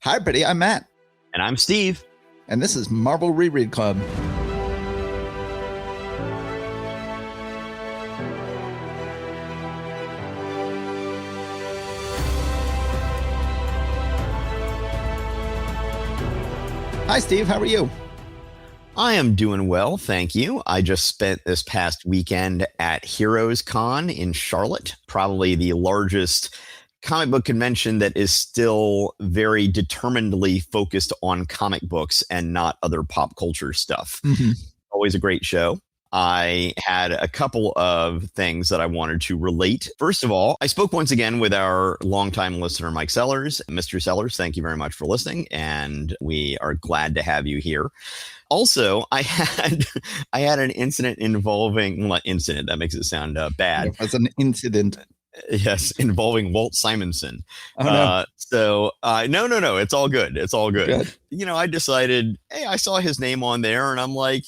Hi, everybody. I'm Matt. And I'm Steve. And this is Marvel Reread Club. Hi, Steve. How are you? I am doing well, thank you. I just spent this past weekend at Heroes Con in Charlotte, probably the largest comic book convention that is still very determinedly focused on comic books and not other pop culture stuff. Mm-hmm. Always a great show. I had a couple of things that I wanted to relate. First of all, I spoke once again with our longtime listener, Mike Sellers. Mr. Sellers, thank you very much for listening, and we are glad to have you here. Also, I had an incident involving, well, incident, that makes it sound bad. It was an incident. Yes, involving Walt Simonson. Oh, no. No, it's all good. It's all good. Good. You know, I decided, hey, I saw his name on there and I'm like,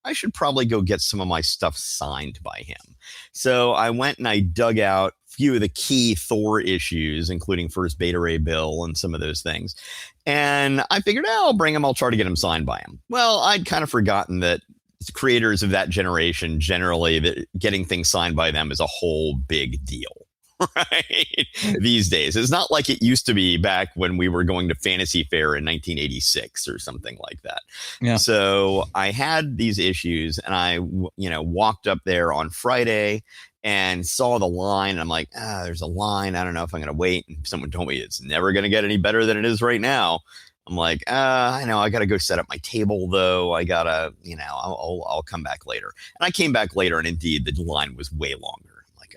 I should probably go get some of my stuff signed by him. So I went and I dug out a few of the key Thor issues, including First Beta Ray Bill and some of those things. And I figured, I'll bring him. I'll try to get him signed by him. Well, I'd kind of forgotten that creators of that generation, generally, that getting things signed by them is a whole big deal, right? These days. It's not like it used to be back when we were going to Fantasy Fair in 1986 or something like that. Yeah. So I had these issues and I, walked up there on Friday and saw the line. And I'm like, there's a line. I don't know if I'm going to wait. And someone told me it's never going to get any better than it is right now. I'm like, I know I got to go set up my table, though. I got to, I'll come back later. And I came back later, and indeed, the line was way longer. I'm like,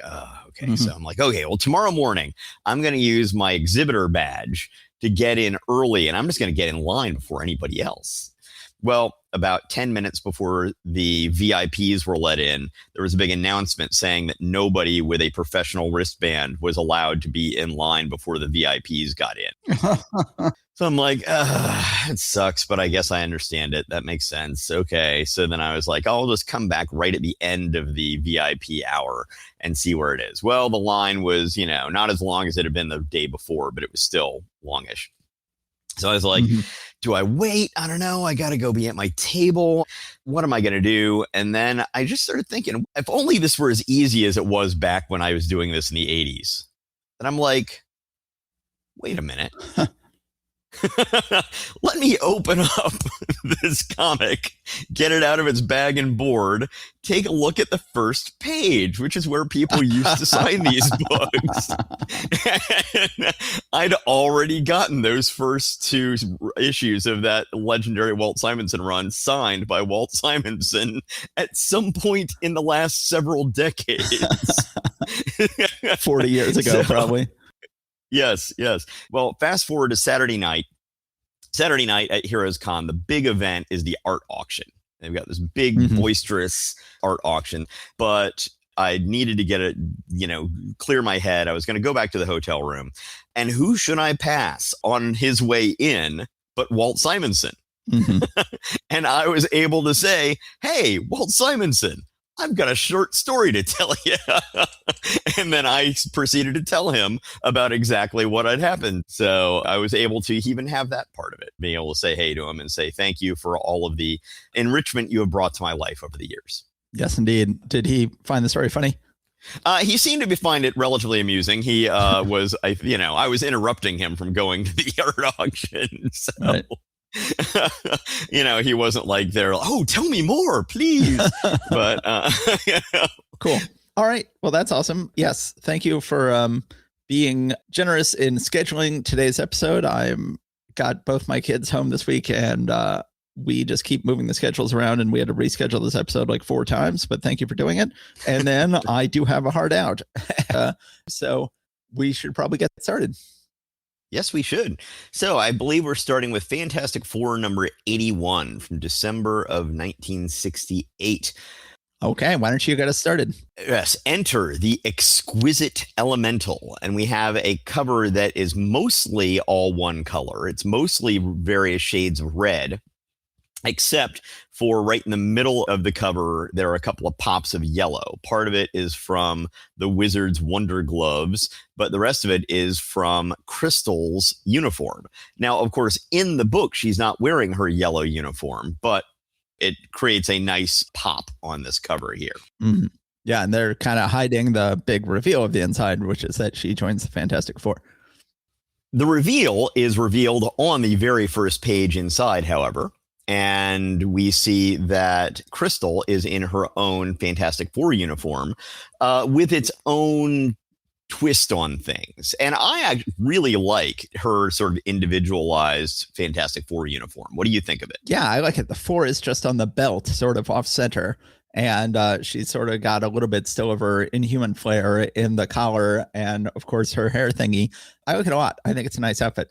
okay. Mm-hmm. So I'm like, okay, well, tomorrow morning, I'm going to use my exhibitor badge to get in early, and I'm just going to get in line before anybody else. Well, about 10 minutes before the VIPs were let in, there was a big announcement saying that nobody with a professional wristband was allowed to be in line before the VIPs got in. So I'm like, it sucks, but I guess I understand it. That makes sense. Okay. So then I was like, I'll just come back right at the end of the VIP hour and see where it is. Well, the line was, not as long as it had been the day before, but it was still longish. So I was like, do I wait? I don't know. I got to go be at my table. What am I going to do? And then I just started thinking, if only this were as easy as it was back when I was doing this in the 80s. And I'm like, wait a minute. Let me open up this comic, get it out of its bag and board, take a look at the first page, which is where people used to sign these books. And I'd already gotten those first two issues of that legendary Walt Simonson run signed by Walt Simonson at some point in the last several decades. 40 years ago, probably. Yes. Well, fast forward to Saturday night. Saturday night at Heroes Con, the big event is the art auction. They've got this big, boisterous art auction, but I needed to get it, clear my head. I was going to go back to the hotel room. And who should I pass on his way in but Walt Simonson? And I was able to say, hey, Walt Simonson, I've got a short story to tell you. And then I proceeded to tell him about exactly what had happened. So I was able to even have that part of it, being able to say hey to him and say thank you for all of the enrichment you have brought to my life over the years. Yes, indeed. Did he find the story funny? He seemed to find it relatively amusing. He was, I was interrupting him from going to the art auction. So. Right. He wasn't like there, oh, tell me more, please. But cool. All right. Well, that's awesome. Yes. Thank you for being generous in scheduling today's episode. I got both my kids home this week and we just keep moving the schedules around and we had to reschedule this episode like 4 times, but thank you for doing it. And then I do have a hard out. So we should probably get started. Yes, we should. So I believe we're starting with Fantastic Four number 81 from December of 1968. Okay, why don't you get us started? Yes, enter the exquisite elemental. And we have a cover that is mostly all one color. It's mostly various shades of red. except for right in the middle of the cover, there are a couple of pops of yellow. Part of it is from the Wizard's Wonder Gloves, but the rest of it is from Crystal's uniform. Now, of course, in the book, she's not wearing her yellow uniform, but it creates a nice pop on this cover here. Mm-hmm. Yeah, and they're kind of hiding the big reveal of the inside, which is that she joins the Fantastic Four. The reveal is revealed on the very first page inside, however. And we see that Crystal is in her own Fantastic Four uniform with its own twist on things. And I really like her sort of individualized Fantastic Four uniform. What do you think of it? Yeah, I like it. The 4 is just on the belt, sort of off center. And she's sort of got a little bit still of her Inhuman flair in the collar and, of course, her hair thingy. I like it a lot. I think it's a nice outfit.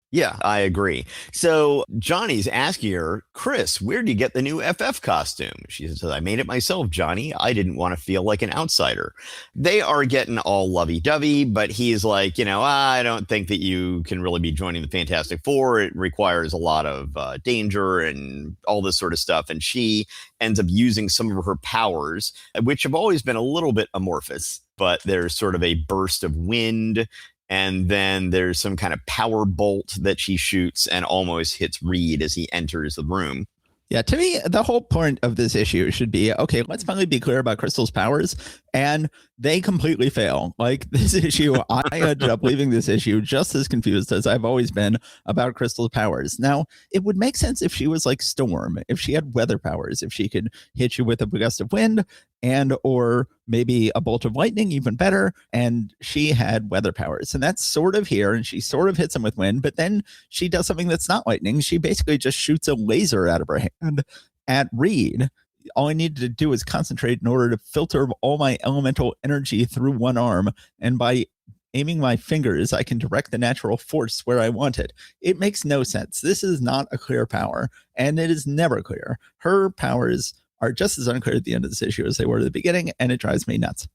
Yeah, I agree. So Johnny's asking her, Chris, where do you get the new FF costume? She says, I made it myself, Johnny. I didn't want to feel like an outsider. They are getting all lovey-dovey, but he's like, I don't think that you can really be joining the Fantastic Four. It requires a lot of danger and all this sort of stuff. And she ends up using some of her powers, which have always been a little bit amorphous, but there's sort of a burst of wind. And then there's some kind of power bolt that she shoots and almost hits Reed as he enters the room. Yeah, to me, the whole point of this issue should be, okay, let's finally be clear about Crystal's powers. And they completely fail. Like this issue, I ended up leaving this issue just as confused as I've always been about Crystal's powers. Now, it would make sense if she was like Storm, if she had weather powers, if she could hit you with a gust of wind and or maybe a bolt of lightning, even better. And she had weather powers. And that's sort of here. And she sort of hits him with wind, but then she does something that's not lightning. She basically just shoots a laser out of her hand at Reed. All I needed to do is concentrate in order to filter all my elemental energy through one arm. And by aiming my fingers, I can direct the natural force where I want it. It makes no sense. This is not a clear power, and it is never clear. Her powers are just as unclear at the end of this issue as they were at the beginning, and it drives me nuts.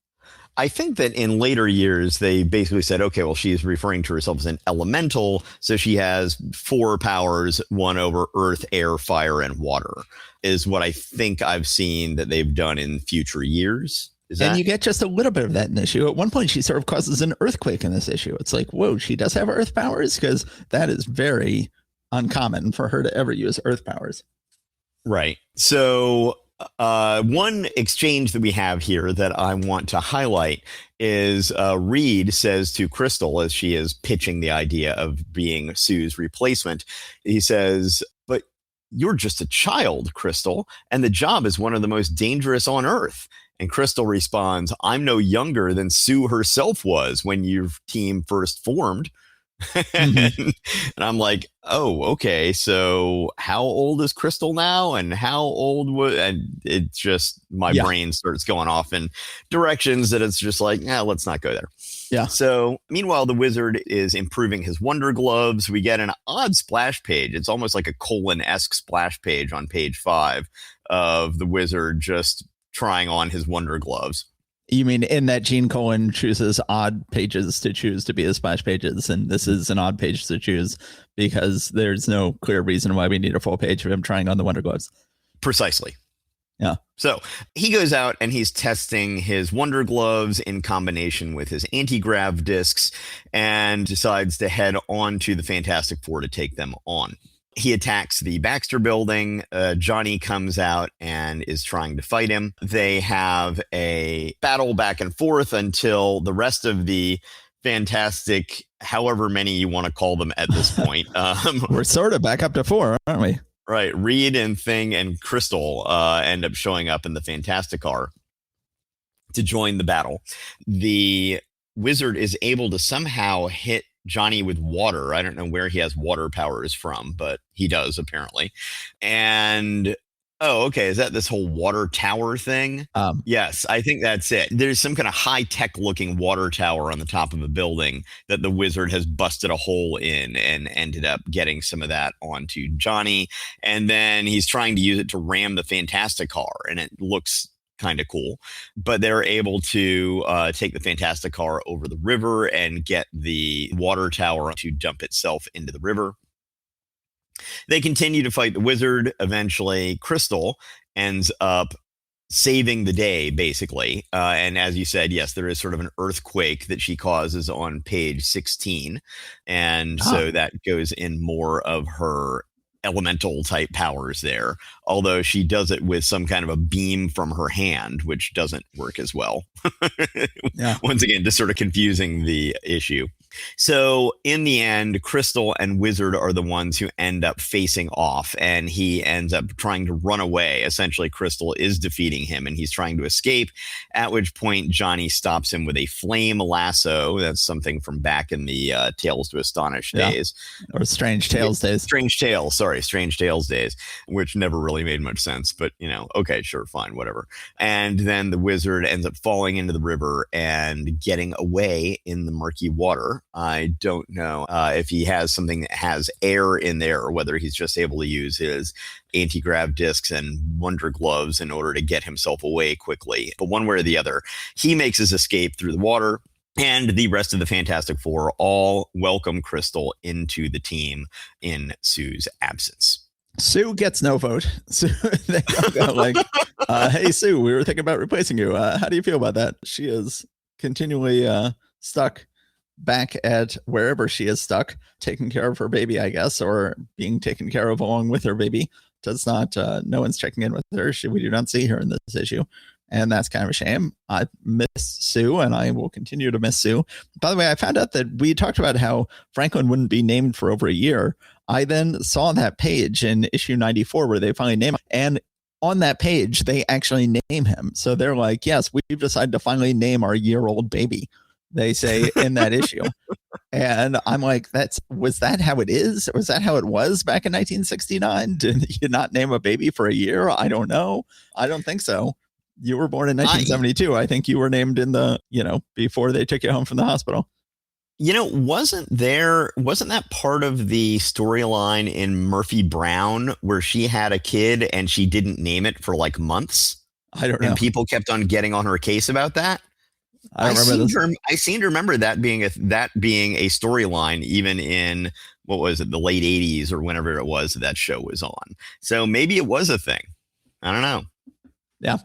I think that in later years, they basically said, okay, well, she's referring to herself as an elemental. So she has 4 powers, one over earth, air, fire, and water, is what I think I've seen that they've done in future years. And you get just a little bit of that in this issue. At one point, she sort of causes an earthquake in this issue. It's like, whoa, she does have earth powers? Because that is very uncommon for her to ever use earth powers. Right. So one exchange that we have here that I want to highlight is Reed says to Crystal as she is pitching the idea of being Sue's replacement. He says, but you're just a child, Crystal, and the job is one of the most dangerous on Earth. And Crystal responds, I'm no younger than Sue herself was when your team first formed. Mm-hmm. And I'm like, oh, okay. So how old is Crystal now? And how old was, and it just, my brain starts going off in directions that it's just like, let's not go there. Yeah. So meanwhile, the Wizard is improving his Wonder Gloves. We get an odd splash page. It's almost like a colon-esque splash page on page 5 of the Wizard just trying on his Wonder Gloves. You mean in that Gene Colan chooses odd pages to choose to be his splash pages, and this is an odd page to choose because there's no clear reason why we need a full page of him trying on the Wonder Gloves. Precisely. Yeah. So he goes out and he's testing his Wonder Gloves in combination with his anti-grav discs and decides to head on to the Fantastic Four to take them on. He attacks the Baxter building. Johnny comes out and is trying to fight him. They have a battle back and forth until the rest of the Fantastic, however many you want to call them at this point. We're sort of back up to 4, aren't we? Right. Reed and Thing and Crystal end up showing up in the Fantastic Car to join the battle. The Wizard is able to somehow hit Johnny with water. I don't know where he has water powers from, but he does apparently. And okay, is that this whole water tower thing? Yes, I think that's it. There's some kind of high-tech looking water tower on the top of a building that the Wizard has busted a hole in and ended up getting some of that onto Johnny. And then he's trying to use it to ram the Fantastic Car, and it looks kind of cool, but they're able to take the Fantastic Car over the river and get the water tower to dump itself into the river. They continue to fight the wizard. Eventually, Crystal ends up saving the day, basically. And as you said, yes, there is sort of an earthquake that she causes on page 16. And so that goes in more of her elemental type powers there, although she does it with some kind of a beam from her hand, which doesn't work as well. Yeah. Once again, just sort of confusing the issue. So in the end, Crystal and Wizard are the ones who end up facing off, and he ends up trying to run away. Essentially, Crystal is defeating him, and he's trying to escape, at which point Johnny stops him with a flame lasso. That's something from back in the Tales to Astonish days. Or Strange Tales days. Strange Tales days, which never really made much sense. But, okay, sure, fine, whatever. And then the wizard ends up falling into the river and getting away in the murky water. I don't know if he has something that has air in there or whether he's just able to use his anti-grav discs and wonder gloves in order to get himself away quickly. But one way or the other, he makes his escape through the water. And the rest of the Fantastic Four all welcome Crystal into the team in Sue's absence. Sue gets no vote. So they all go like, hey, Sue, we were thinking about replacing you. How do you feel about that? She is continually stuck back at wherever she is stuck, taking care of her baby, I guess, or being taken care of along with her baby. Does not, no one's checking in with her. We do not see her in this issue. And that's kind of a shame. I miss Sue, and I will continue to miss Sue. By the way, I found out that we talked about how Franklin wouldn't be named for over a year. I then saw that page in issue 94 where they finally name him. And on that page, they actually name him. So they're like, yes, we've decided to finally name our year-old baby, they say in that issue. And I'm like, was that how it is? Was that how it was back in 1969? Did you not name a baby for a year? I don't know. I don't think so. You were born in 1972. I think you were named in the, before they took you home from the hospital. Wasn't that part of the storyline in Murphy Brown where she had a kid and she didn't name it for like months? I don't know. And people kept on getting on her case about that. I seem to remember that being a storyline, even in what was it, the late 80s or whenever it was that show was on. So maybe it was a thing. I don't know. Yeah.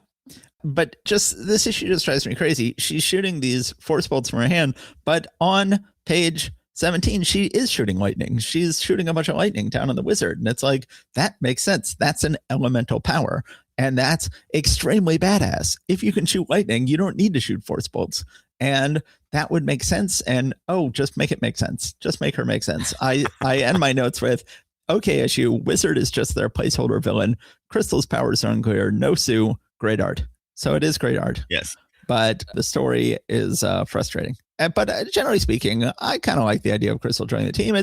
But just this issue just drives me crazy. She's shooting these force bolts from her hand, but on page 17, she is shooting lightning. She's shooting a bunch of lightning down on the wizard. And it's like, that makes sense. That's an elemental power. And that's extremely badass. If you can shoot lightning, you don't need to shoot force bolts. And that would make sense. And, just make it make sense. Just make her make sense. I end my notes with, okay, issue, wizard is just their placeholder villain. Crystal's powers are unclear. No Sue, great art. So it is great art. Yes. But the story is frustrating. But generally speaking, I kind of like the idea of Crystal joining the team.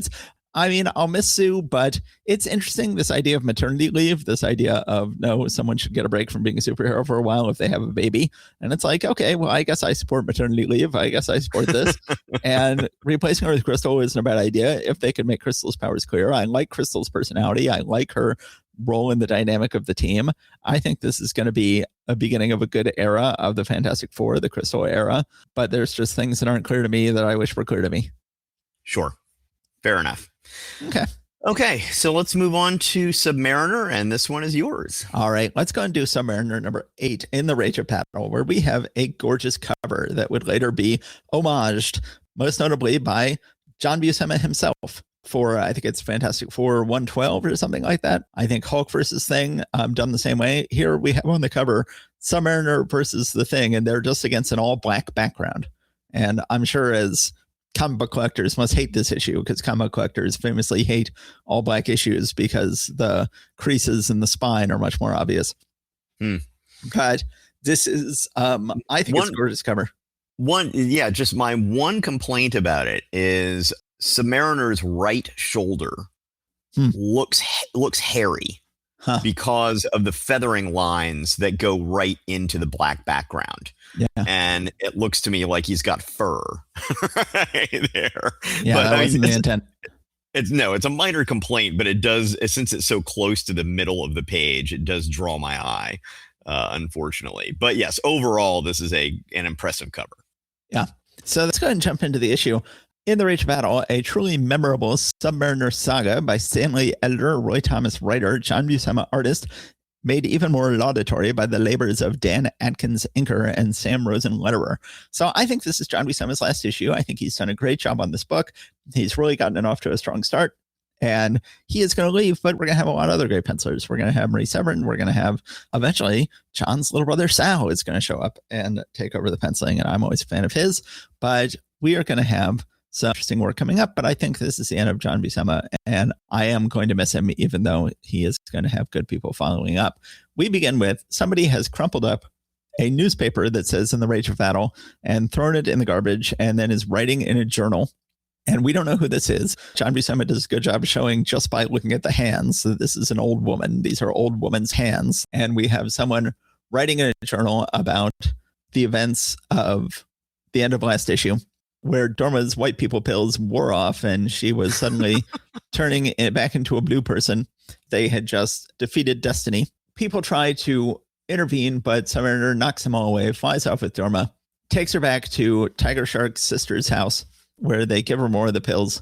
I'll miss Sue, but it's interesting, this idea of maternity leave, this idea of, no, someone should get a break from being a superhero for a while if they have a baby. And it's like, okay, well, I guess I support maternity leave. I guess I support this. And replacing her with Crystal isn't a bad idea if they could make Crystal's powers clear. I like Crystal's personality. I like her role in the dynamic of the team. I think this is going to be a beginning of a good era of the Fantastic Four, the Crystal era. But there's just things that aren't clear to me that I wish were clear to me. Sure. Fair enough. Okay, so let's move on to Submariner, and this one is yours. All right, let's go and do Submariner number 8 in the Rage of Battle, where we have a gorgeous cover that would later be homaged, most notably by John Buscema himself for, I think it's Fantastic Four 112 or something like that. I think Hulk versus Thing done the same way. Here we have on the cover Submariner versus the Thing, and they're just against an all black background. And I'm sure as comic book collectors must hate this issue, because comic book collectors famously hate all black issues because the creases in the spine are much more obvious. But this is, I think it's a gorgeous cover. Just my one complaint about it is Submariner's right shoulder looks hairy because of the feathering lines that go right into the black background. Yeah. And it looks to me like he's got fur right there. Yeah, that wasn't the intent. It's a minor complaint, but it does, since it's so close to the middle of the page, it does draw my eye, unfortunately. But yes, overall, this is an impressive cover. Yeah. So let's go ahead and jump into the issue. In the Rage of Battle, a truly memorable Submariner saga by Stanley editor, Roy Thomas writer, John Buscema artist, made even more laudatory by the labors of Dan Atkins inker and Sam Rosen letterer. So I think this is John Buscema's last issue. I think he's done a great job on this book. He's really gotten it off to a strong start. And he is going to leave, but we're going to have a lot of other great pencilers. We're going to have Marie Severin. We're going to have, eventually, John's little brother Sal is going to show up and take over the penciling. And I'm always a fan of his. But we are going to have some interesting work coming up. But I think this is the end of John Buscema. And I am going to miss him, even though he is going to have good people following up. We begin with somebody has crumpled up a newspaper that says In the Rage of Battle and thrown it in the garbage and then is writing in a journal. And we don't know who this is. John Buscema does a good job of showing just by looking at the hands that this is an old woman. These are old woman's hands. And we have someone writing in a journal about the events of the end of last issue, where Dorma's white people pills wore off and she was suddenly turning it back into a blue person. They had just defeated Destiny. People try to intervene, but Submariner knocks them all away, flies off with Dorma, takes her back to Tiger Shark's sister's house, where they give her more of the pills,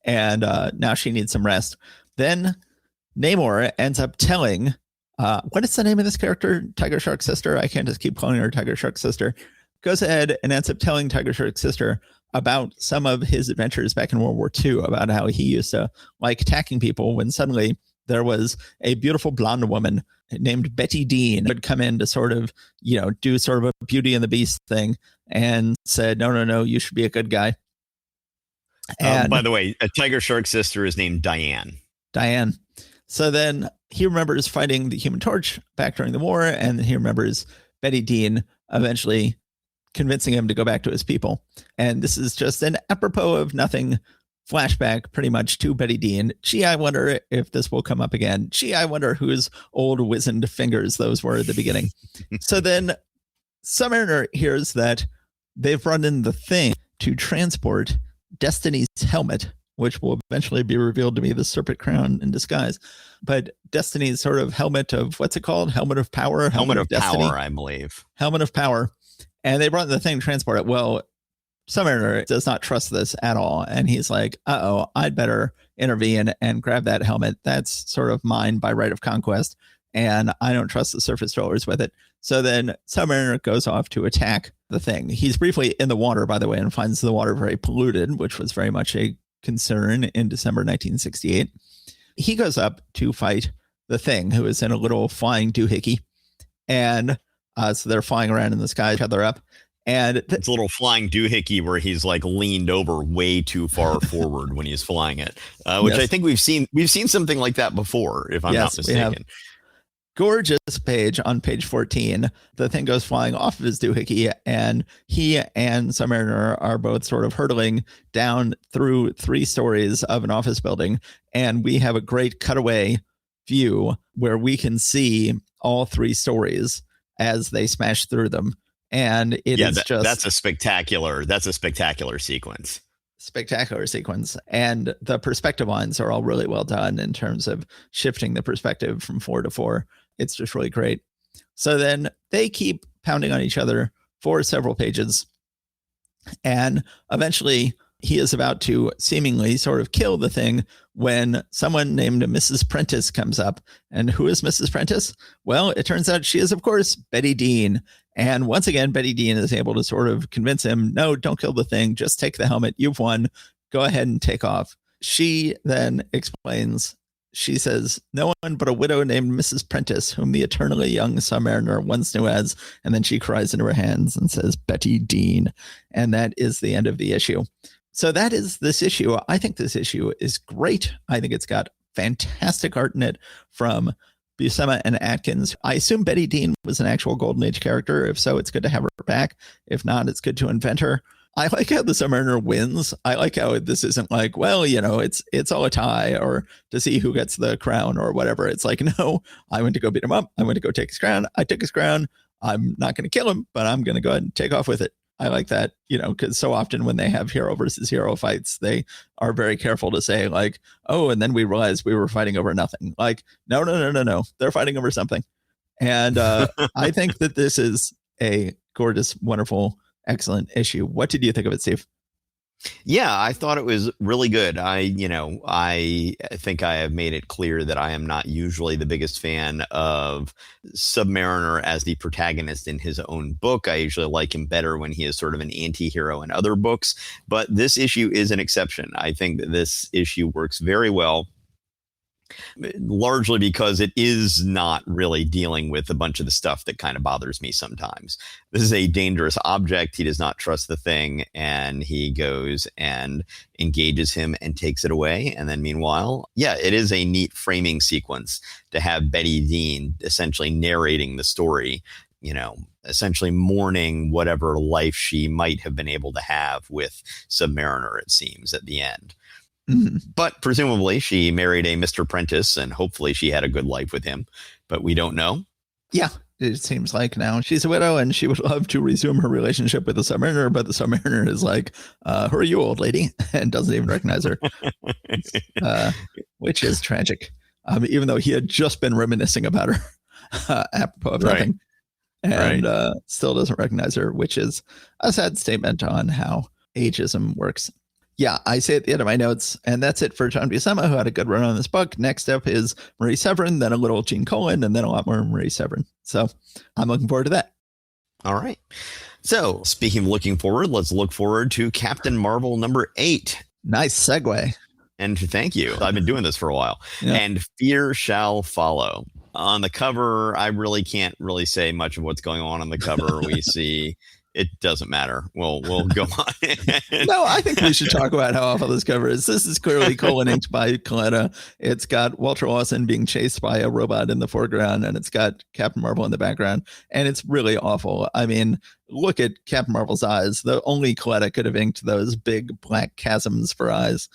and now she needs some rest. Then Namor ends up telling, what is the name of this character? Tiger Shark's sister? I can't just keep calling her Tiger Shark's sister. Goes ahead and ends up telling Tiger Shark's sister about some of his adventures back in World War II, about how he used to like attacking people when suddenly there was a beautiful blonde woman named Betty Dean would come in to sort of, do sort of a Beauty and the Beast thing and said, no, you should be a good guy. And by the way, a Tiger Shark's sister is named Diane. So then he remembers fighting the Human Torch back during the war, and he remembers Betty Dean eventually convincing him to go back to his people. And this is just an apropos of nothing flashback pretty much to Betty Dean. Gee, I wonder if this will come up again. Gee, I wonder whose old wizened fingers those were at the beginning. So then Submariner hears that they've run in the Thing to transport Destiny's helmet, which will eventually be revealed to be the serpent crown in disguise. But Destiny's sort of helmet of, what's it called? Helmet of power? Helmet of Destiny? power, I believe. Helmet of power. And they brought in the Thing to transport it. Well, Submariner does not trust this at all. And he's like, I'd better intervene and grab that helmet. That's sort of mine by right of conquest. And I don't trust the surface dwellers with it. So then Submariner goes off to attack the Thing. He's briefly in the water, by the way, and finds the water very polluted, which was very much a concern in December 1968. He goes up to fight the Thing, who is in a little flying doohickey. And so they're flying around in the sky, each other up. And it's a little flying doohickey where he's like leaned over way too far forward when he's flying it, which I think we've seen something like that before, if I'm not mistaken. Gorgeous page on page 14. The Thing goes flying off of his doohickey, and he and Submariner are both sort of hurtling down through 3 stories of an office building. And we have a great cutaway view where we can see all 3 stories as they smash through them. And that's a spectacular sequence. Spectacular sequence. And the perspective lines are all really well done in terms of shifting the perspective from 4 to 4. It's just really great. So then they keep pounding on each other for several pages. And eventually he is about to seemingly sort of kill the Thing when someone named Mrs. Prentice comes up. And who is Mrs. Prentice? Well, it turns out she is, of course, Betty Dean. And once again, Betty Dean is able to sort of convince him, no, don't kill the Thing. Just take the helmet. You've won. Go ahead and take off. She then explains, she says, no one but a widow named Mrs. Prentice, whom the eternally young Submariner once knew as. And then she cries into her hands and says, Betty Dean. And that is the end of the issue. So that is this issue. I think this issue is great. I think it's got fantastic art in it from Buscema and Atkins. I assume Betty Dean was an actual Golden Age character. If so, it's good to have her back. If not, it's good to invent her. I like how the Submariner wins. I like how this isn't like, well, it's all a tie or to see who gets the crown or whatever. It's like, no, I went to go beat him up. I went to go take his crown. I took his crown. I'm not going to kill him, but I'm going to go ahead and take off with it. I like that, because so often when they have hero versus hero fights, they are very careful to say like, oh, and then we realized we were fighting over nothing. Like, no. They're fighting over something. And I think that this is a gorgeous, wonderful, excellent issue. What did you think of it, Steve? Yeah, I thought it was really good. I think I have made it clear that I am not usually the biggest fan of Submariner as the protagonist in his own book. I usually like him better when he is sort of an anti-hero in other books, but this issue is an exception. I think that this issue works very well, largely because it is not really dealing with a bunch of the stuff that kind of bothers me sometimes. This is a dangerous object. He does not trust the thing, and he goes and engages him and takes it away. And then meanwhile, yeah, it is a neat framing sequence to have Betty Dean essentially narrating the story, essentially mourning whatever life she might have been able to have with Submariner, it seems, at the end. But presumably she married a Mr. Prentice, and hopefully she had a good life with him, but we don't know. Yeah, it seems like now she's a widow and she would love to resume her relationship with the Submariner, but the Submariner is like, who are you, old lady? And doesn't even recognize her, which is tragic. Even though he had just been reminiscing about her apropos of nothing, and still doesn't recognize her, which is a sad statement on how ageism works. Yeah, I say at the end of my notes, and that's it for John Buscema, who had a good run on this book. Next up is Marie Severin, then a little Gene Colan, and then a lot more Marie Severin. So I'm looking forward to that. All right. So speaking of looking forward, let's look forward to Captain Marvel number 8. Nice segue. And thank you. I've been doing this for a while. Yeah. And Fear Shall Follow. On the cover, I really can't really say much of what's going on the cover. We see... It doesn't matter. We'll go on. No, I think we should talk about how awful this cover is. This is clearly Colin inked by Colletta. It's got Walter Lawson being chased by a robot in the foreground, and it's got Captain Marvel in the background, and it's really awful. I mean, look at Captain Marvel's eyes. The only Colletta could have inked those big black chasms for eyes.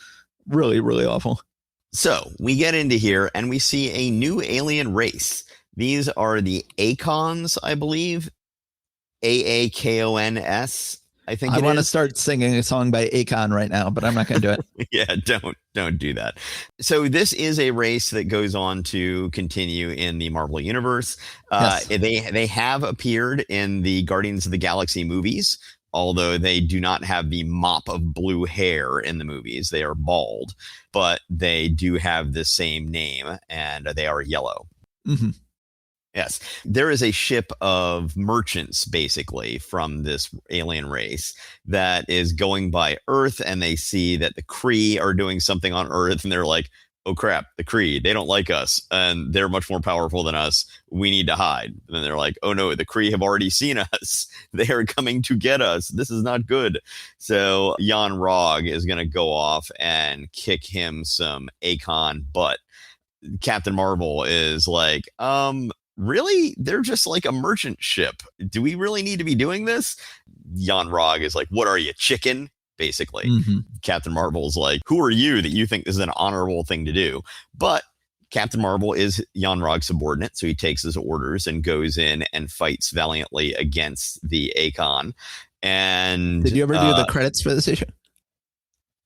Really, really awful. So we get into here, and we see a new alien race. These are the Acons, I believe. Aakons, I think. I want to start singing a song by Akon right now, but I'm not going to do it. Yeah, don't do that. So this is a race that goes on to continue in the Marvel Universe. Yes. They have appeared in the Guardians of the Galaxy movies, although they do not have the mop of blue hair in the movies. They are bald, but they do have the same name, and they are yellow. Mm-hmm. Yes, there is a ship of merchants, basically, from this alien race that is going by Earth, and they see that the Kree are doing something on Earth, and they're like, oh, crap, the Kree, they don't like us, and they're much more powerful than us. We need to hide. And then they're like, oh, no, the Kree have already seen us. They are coming to get us. This is not good. So Jan Rog is going to go off and kick him some Akon butt. Captain Marvel is like, really? They're just like a merchant ship. Do we really need to be doing this? Jan Rog is like, what are you, chicken? Basically. Mm-hmm. Captain Marvel's like, who are you that you think this is an honorable thing to do? But Captain Marvel is Jan Rog's subordinate, so he takes his orders and goes in and fights valiantly against the Akon. And did you ever do the credits for this issue?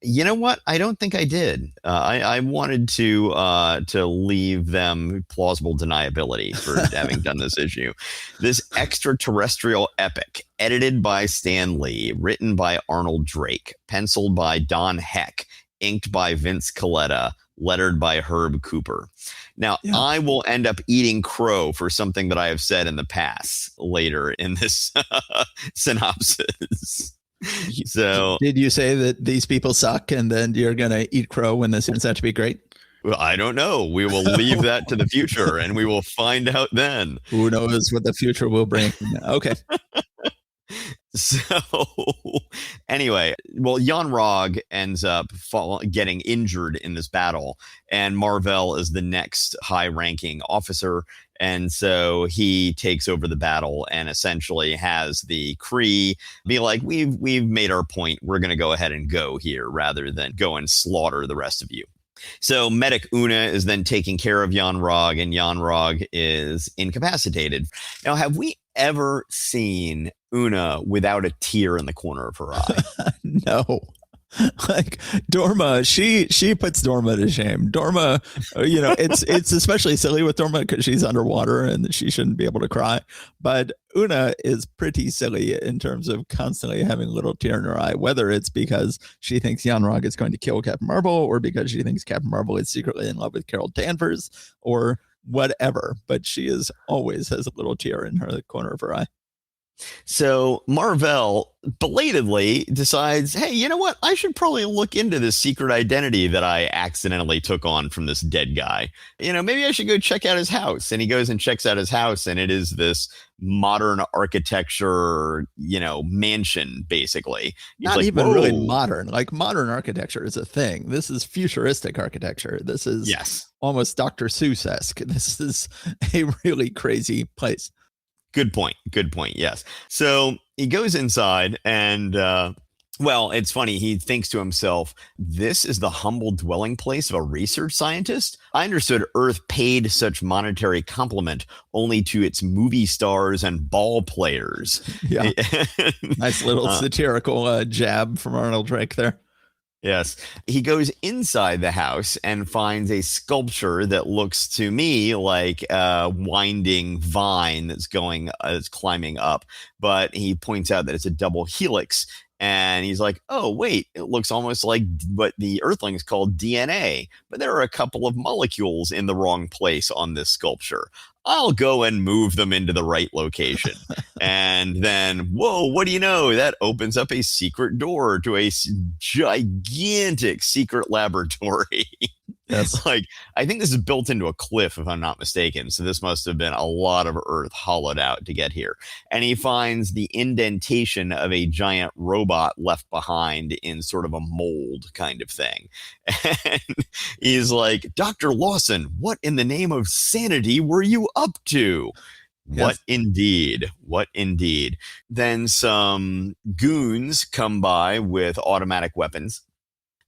You know what? I don't think I did. I wanted to leave them plausible deniability for having done this issue. This extraterrestrial epic, edited by Stan Lee, written by Arnold Drake, penciled by Don Heck, inked by Vince Colletta, lettered by Herb Cooper. Now, yeah. I will end up eating crow for something that I have said in the past later in this synopsis. So did you say that these people suck and then you're going to eat crow when this turns out to be great? Well, I don't know. We will leave that to the future and we will find out then. Who knows what the future will bring? Okay. So anyway, well, Jan Rog ends up getting injured in this battle, and Marvel is the next high-ranking officer, and so he takes over the battle and essentially has the Kree be like, we've made our point. We're going to go ahead and go here rather than go and slaughter the rest of you. So Medic Una is then taking care of Jan Rog, and Jan Rog is incapacitated. Now, have we ever seen Una without a tear in the corner of her eye? No. Like Dorma, she puts Dorma to shame. Dorma, it's especially silly with Dorma because she's underwater and she shouldn't be able to cry. But Una is pretty silly in terms of constantly having a little tear in her eye, whether it's because she thinks Yanrog is going to kill Captain Marvel, or because she thinks Captain Marvel is secretly in love with Carol Danvers, or whatever. But she is always has a little tear in her corner of her eye. So Marvel belatedly decides, hey, you know what? I should probably look into this secret identity that I accidentally took on from this dead guy. Maybe I should go check out his house. And he goes and checks out his house, and it is this modern architecture, mansion, basically. Not even really modern. Like modern architecture is a thing. This is futuristic architecture. This is almost Dr. Seuss-esque. This is a really crazy place. Good point. Yes. So he goes inside and, it's funny. He thinks to himself, this is the humble dwelling place of a research scientist. I understood Earth paid such monetary compliment only to its movie stars and ball players. Yeah. Nice little satirical jab from Arnold Drake there. Yes. He goes inside the house and finds a sculpture that looks to me like a winding vine that's climbing up. But he points out that it's a double helix. And he's like, oh, wait, it looks almost like what the Earthlings call DNA. But there are a couple of molecules in the wrong place on this sculpture. I'll go and move them into the right location. And then, whoa, what do you know? That opens up a secret door to a gigantic secret laboratory. Yes. Like, I think this is built into a cliff, if I'm not mistaken. So this must have been a lot of Earth hollowed out to get here. And he finds the indentation of a giant robot left behind in sort of a mold kind of thing. And he's like, Dr. Lawson, what in the name of sanity were you up to? Yes. What indeed. Then some goons come by with automatic weapons.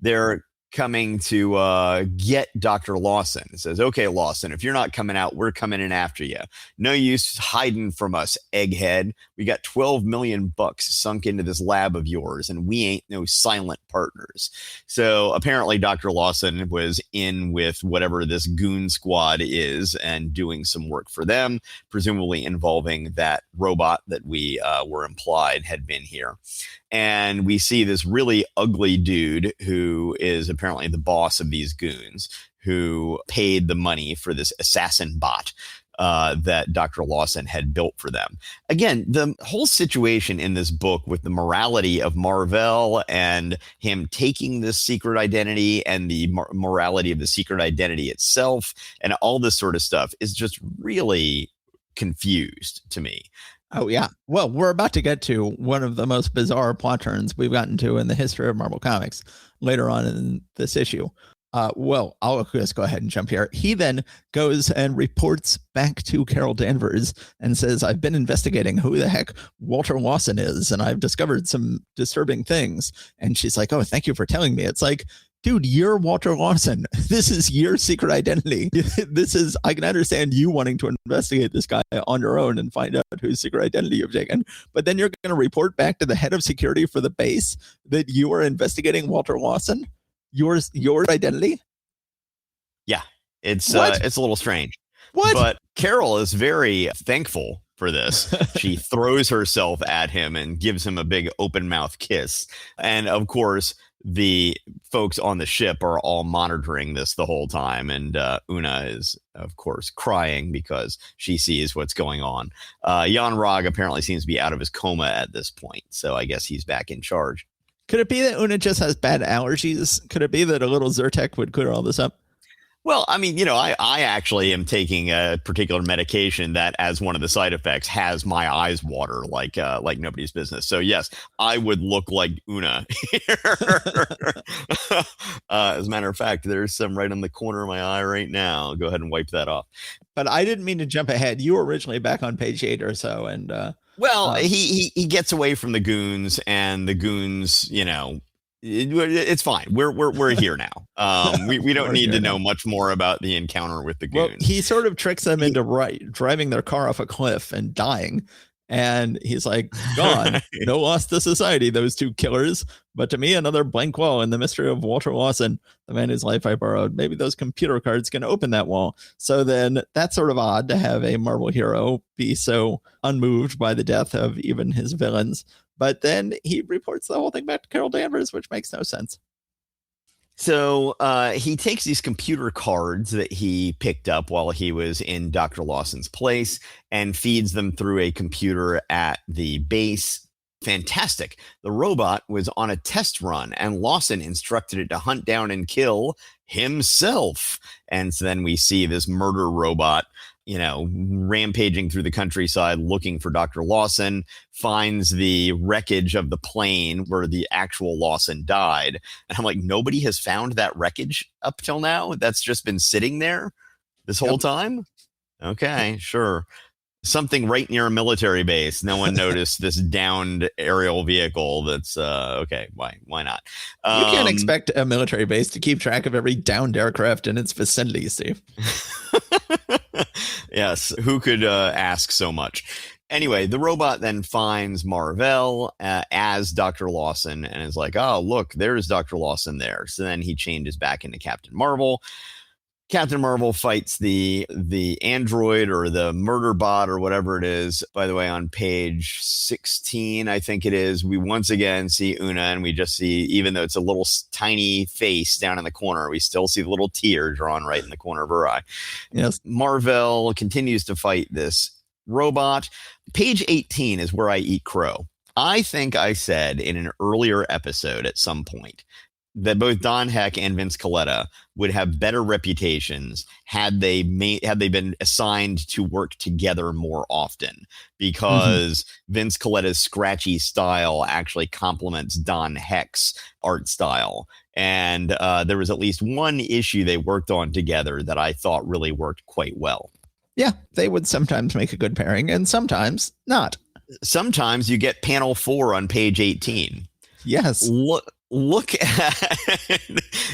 They're coming to get Dr. Lawson. It says, okay, Lawson, if you're not coming out, we're coming in after you. No use hiding from us, egghead. We got $12 million sunk into this lab of yours, and we ain't no silent partners. So apparently Dr. Lawson was in with whatever this goon squad is and doing some work for them, presumably involving that robot that we were implied had been here. And we see this really ugly dude who is apparently the boss of these goons, who paid the money for this assassin bot that Dr. Lawson had built for them. Again, the whole situation in this book with the morality of Marvel and him taking this secret identity and the morality of the secret identity itself and all this sort of stuff is just really confused to me. Oh, yeah. Well, we're about to get to one of the most bizarre plot turns we've gotten to in the history of Marvel Comics later on in this issue. I'll just go ahead and jump here. He then goes and reports back to Carol Danvers and says, I've been investigating who the heck Walter Lawson is, and I've discovered some disturbing things. And she's like, oh, thank you for telling me. It's like, dude, you're Walter Lawson. This is your secret identity. I can understand you wanting to investigate this guy on your own and find out whose secret identity you've taken. But then you're going to report back to the head of security for the base that you are investigating Walter Lawson, your identity. Yeah, it's a little strange. What? But Carol is very thankful for this. She throws herself at him and gives him a big open mouth kiss. And of course, the folks on the ship are all monitoring this the whole time. And Una is, of course, crying because she sees what's going on. Yanrog apparently seems to be out of his coma at this point. So I guess he's back in charge. Could it be that Una just has bad allergies? Could it be that a little Zyrtec would clear all this up? Well, I mean, I actually am taking a particular medication that, as one of the side effects, has my eyes water like nobody's business. So yes, I would look like Una here. As a matter of fact, there's some right on the corner of my eye right now. I'll go ahead and wipe that off. But I didn't mean to jump ahead. You were originally back on page 8 or so, and he gets away from the goons, and the goons, it's fine. We're here now. We don't need to know much more about the encounter with the goons. Well, he sort of tricks them into driving their car off a cliff and dying. And he's like, gone. No loss to society, those two killers. But to me, another blank wall in the mystery of Walter Lawson, the man whose life I borrowed. Maybe those computer cards can open that wall. So then that's sort of odd to have a Marvel hero be so unmoved by the death of even his villains. But then he reports the whole thing back to Carol Danvers, which makes no sense. So he takes these computer cards that he picked up while he was in Dr. Lawson's place and feeds them through a computer at the base. Fantastic. The robot was on a test run, and Lawson instructed it to hunt down and kill himself. And so then we see this murder robot, rampaging through the countryside looking for Dr. Lawson, finds the wreckage of the plane where the actual Lawson died. And I'm like, nobody has found that wreckage up till now? That's just been sitting there this whole time? Okay, sure. Something right near a military base. No one noticed this downed aerial vehicle. That's okay. Why not? You can't expect a military base to keep track of every downed aircraft in its vicinity, Steve. Yes. Who could ask so much? Anyway, the robot then finds Mar-Vell as Dr. Lawson and is like, oh, look, there's Dr. Lawson there. So then he changes back into Captain Marvel. Captain Marvel fights the android or the murder bot or whatever it is. By the way, on page 16, I think it is, we once again see Una, and we just see, even though it's a little tiny face down in the corner, we still see the little tear drawn right in the corner of her eye. Yes. Mar-Vell continues to fight this robot. Page 18 is where I eat crow. I think I said in an earlier episode at some point that both Don Heck and Vince Colletta would have better reputations had they been assigned to work together more often, because Vince Coletta's scratchy style actually complements Don Heck's art style. And there was at least one issue they worked on together that I thought really worked quite well. Yeah, they would sometimes make a good pairing and sometimes not. Sometimes you get panel 4 on page 18. Yes. Look at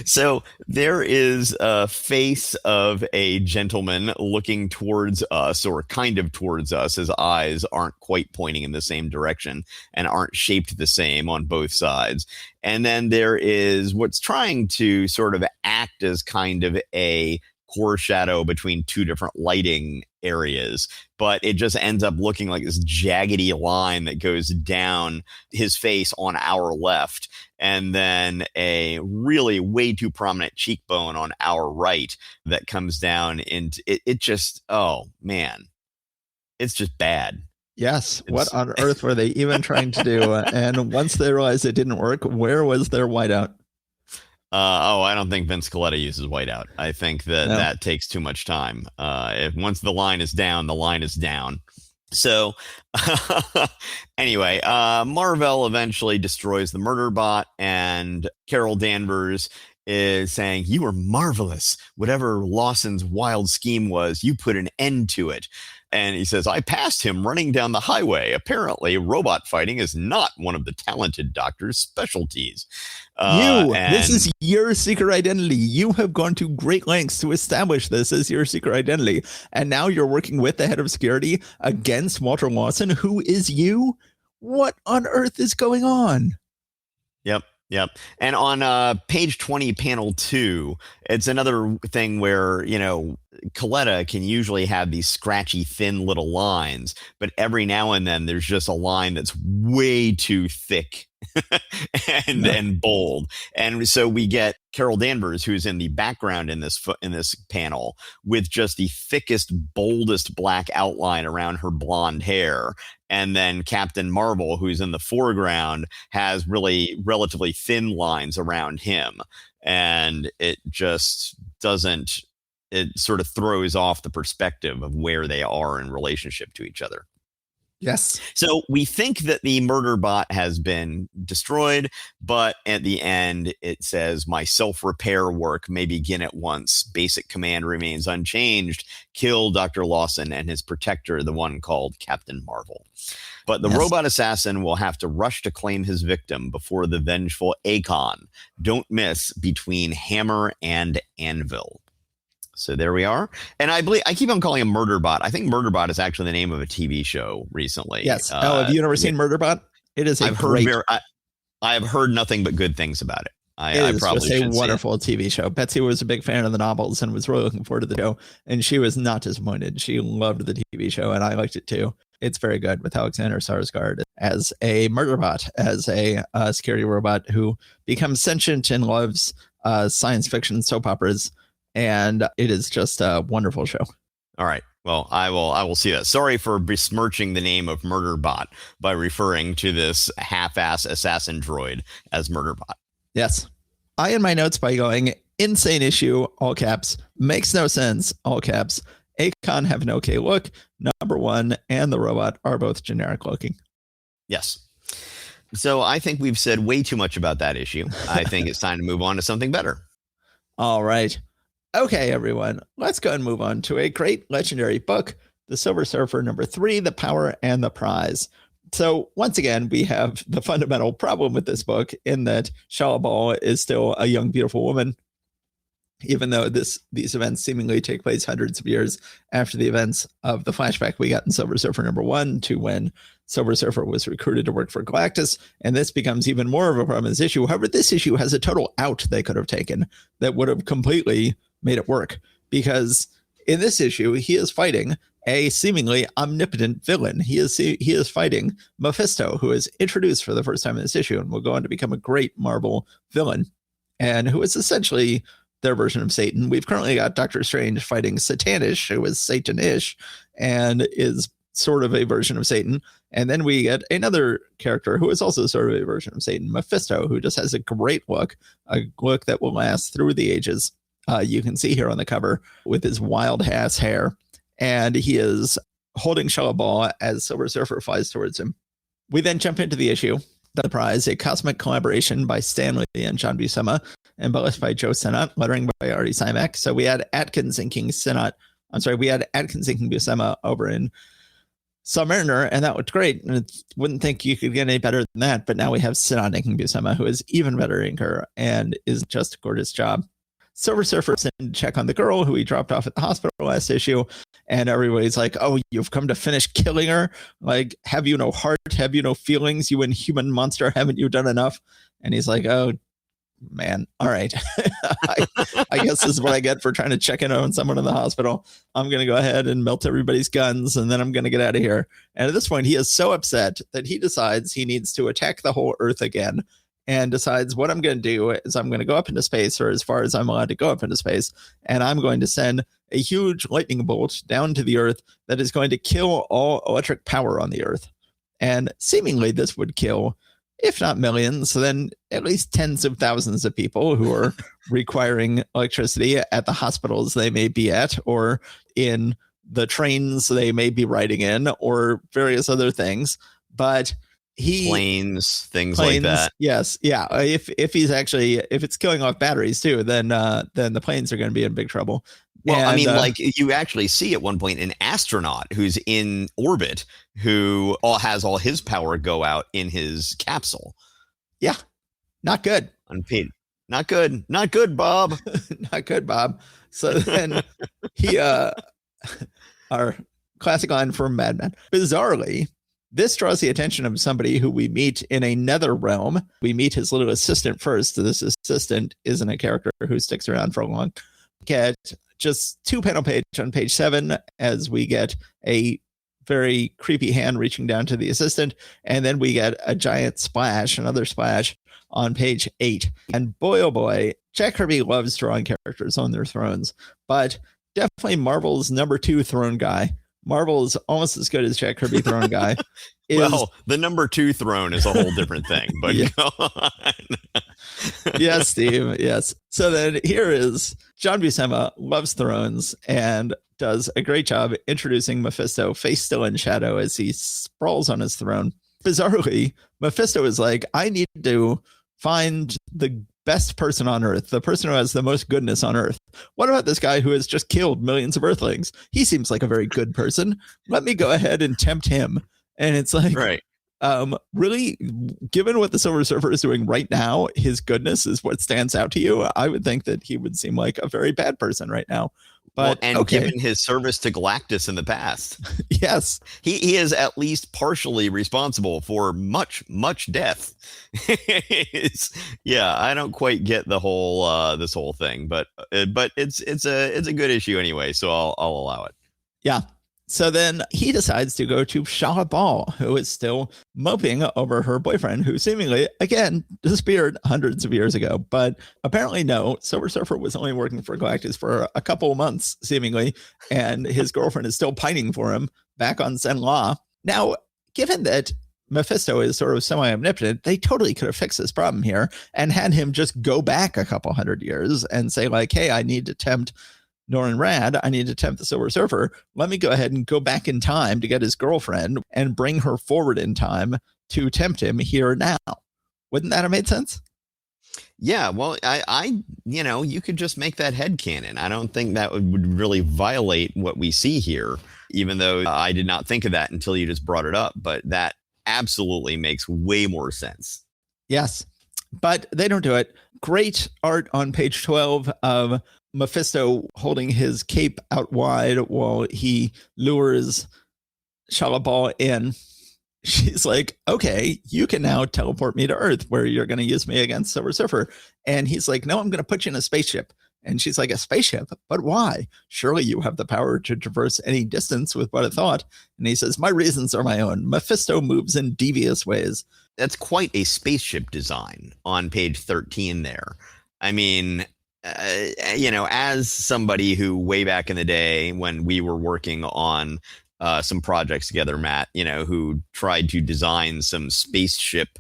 so there is a face of a gentleman looking towards us, or kind of towards us. His eyes aren't quite pointing in the same direction and aren't shaped the same on both sides. And then there is what's trying to sort of act as kind of a core shadow between two different lighting areas, but it just ends up looking like this jaggedy line that goes down his face on our left, and then a really way too prominent cheekbone on our right that comes down into it. It just, oh man, it's just bad. Yes. What on earth were they even trying to do? And once they realized it didn't work, where was their whiteout? I don't think Vince Colletta uses whiteout. I think that takes too much time. If once the line is down, the line is down. So anyway, Mar-Vell eventually destroys the murder bot, and Carol Danvers is saying, "You were marvelous. Whatever Lawson's wild scheme was, you put an end to it." And he says, "I passed him running down the highway. Apparently, robot fighting is not one of the talented doctor's specialties." This is your secret identity. You have gone to great lengths to establish this as your secret identity. And now you're working with the head of security against Walter Lawson, who is you? What on earth is going on? Yep. And on page 20, panel 2, it's another thing where, Colletta can usually have these scratchy, thin little lines, but every now and then there's just a line that's way too thick and bold. And so we get Carol Danvers, who's in the background in this panel, with just the thickest, boldest black outline around her blonde hair. And then Captain Marvel, who's in the foreground, has really relatively thin lines around him. And it just doesn't, it sort of throws off the perspective of where they are in relationship to each other. Yes. So we think that the murder bot has been destroyed, but at the end it says, "My self-repair work may begin at once. Basic command remains unchanged. Kill Dr. Lawson and his protector, the one called Captain Marvel." But the robot assassin will have to rush to claim his victim before the vengeful Akon. Don't miss between hammer and anvil. So there we are. And I keep on calling him Murderbot. I think Murderbot is actually the name of a TV show recently. Yes. Have you never seen Murderbot? It is I have heard nothing but good things about it. It is just a wonderful TV show. Betsy was a big fan of the novels and was really looking forward to the show. And she was not disappointed. She loved the TV show, and I liked it too. It's very good with Alexander Skarsgård as a murderbot, as a security robot who becomes sentient and loves science fiction soap operas. And it is just a wonderful show. All right. Well, I will see that. Sorry for besmirching the name of Murderbot by referring to this half-ass assassin droid as Murderbot. Yes. I in my notes by going insane issue, all caps, makes no sense, all caps. Akon have an okay look. Number one and the robot are both generic looking. Yes. So I think we've said way too much about that issue. I think it's time to move on to something better. All right. Okay, everyone, let's go and move on to a great legendary book, The Silver Surfer #3, The Power and the Prize. So once again, we have the fundamental problem with this book in that Shalabal is still a young, beautiful woman, even though these events seemingly take place hundreds of years after the events of the flashback we got in Silver Surfer #1 to when Silver Surfer was recruited to work for Galactus. And this becomes even more of a problem in this issue. However, this issue has a total out they could have taken that would have completely made it work, because in this issue, he is fighting a seemingly omnipotent villain. He is fighting Mephisto, who is introduced for the first time in this issue and will go on to become a great Marvel villain, and who is essentially their version of Satan. We've currently got Doctor Strange fighting Satanish, who is Satanish and is sort of a version of Satan. And then we get another character who is also sort of a version of Satan, Mephisto, who just has a great look, a look that will last through the ages. You can see here on the cover with his wild ass hair. And he is holding Shalabal as Silver Surfer flies towards him. We then jump into the issue, The Prize, a cosmic collaboration by Stan Lee and John Buscema, embellished by Joe Sinnott, lettering by Artie Simek. So we had Atkins inking Buscema over in Submariner, and that looked great. And wouldn't think you could get any better than that. But now we have Sinnott inking Buscema, who is even better inker and is just a gorgeous job. Silver Surfer sent to check on the girl who he dropped off at the hospital last issue. And everybody's like, oh, you've come to finish killing her? Like, have you no heart? Have you no feelings? You inhuman monster. Haven't you done enough? And he's like, oh, man. All right. I guess this is what I get for trying to check in on someone in the hospital. I'm going to go ahead and melt everybody's guns, and then I'm going to get out of here. And at this point, he is so upset that he decides he needs to attack the whole Earth again. And decides what I'm going to do is I'm going to go up into space, or as far as I'm allowed to go up into space, and I'm going to send a huge lightning bolt down to the Earth that is going to kill all electric power on the Earth. And seemingly this would kill, if not millions, then at least tens of thousands of people who are requiring electricity at the hospitals they may be at, or in the trains they may be riding in, or various other things. But planes, like that. Yes. Yeah. If it's killing off batteries too, then the planes are going to be in big trouble. Well, and, I mean, like you actually see at one point an astronaut who's in orbit who has all his power go out in his capsule. Yeah. Not good. Unpaid. Not good. Not good, Bob. Not good, Bob. So then our classic line from Mad Men. Bizarrely, this draws the attention of somebody who we meet in a nether realm. We meet his little assistant first. This assistant isn't a character who sticks around for a long. Get just 2-panel page on page 7 as we get a very creepy hand reaching down to the assistant. And then we get a giant splash, another splash on page 8. And boy, oh boy, Jack Kirby loves drawing characters on their thrones, but definitely Marvel's #2 throne guy. Marvel is almost as good as Jack Kirby throne guy. Well, the #2 throne is a whole different thing, but go on. Yes, Steve. Yes. So then here is John Buscema loves thrones and does a great job introducing Mephisto face still in shadow as he sprawls on his throne. Bizarrely, Mephisto is like, I need to find the best person on Earth, the person who has the most goodness on Earth. What about this guy who has just killed millions of Earthlings? He seems like a very good person. Let me go ahead and tempt him. And it's like, right. Really, given what the Silver Surfer is doing right now, his goodness is what stands out to you. I would think that he would seem like a very bad person right now. But and given his service to Galactus in the past, yes, he is at least partially responsible for much death. Yeah, I don't quite get the whole this whole thing, but it's a good issue anyway, so I'll allow it. Yeah. So then he decides to go to Shala Ball, who is still moping over her boyfriend, who seemingly, again, disappeared hundreds of years ago. But apparently, no, Silver Surfer was only working for Galactus for a couple of months, seemingly, and his girlfriend is still pining for him back on Zenn-La. Now, given that Mephisto is sort of semi-omnipotent, they totally could have fixed this problem here and had him just go back a couple hundred years and say, like, hey, I need to tempt Norrin Radd, I need to tempt the Silver Surfer. Let me go ahead and go back in time to get his girlfriend and bring her forward in time to tempt him here now. Wouldn't that have made sense? Yeah, well, I you could just make that headcanon. I don't think that would really violate what we see here, even though I did not think of that until you just brought it up. But that absolutely makes way more sense. Yes, but they don't do it. Great art on page 12 of Mephisto holding his cape out wide while he lures Shala Ball in. She's like, okay, you can now teleport me to Earth where you're going to use me against Silver Surfer. And he's like, no, I'm going to put you in a spaceship. And she's like, a spaceship? But why? Surely you have the power to traverse any distance with but a thought. And he says, my reasons are my own. Mephisto moves in devious ways. That's quite a spaceship design on page 13 there. I mean, as somebody who way back in the day when we were working on some projects together, Matt, who tried to design some spaceship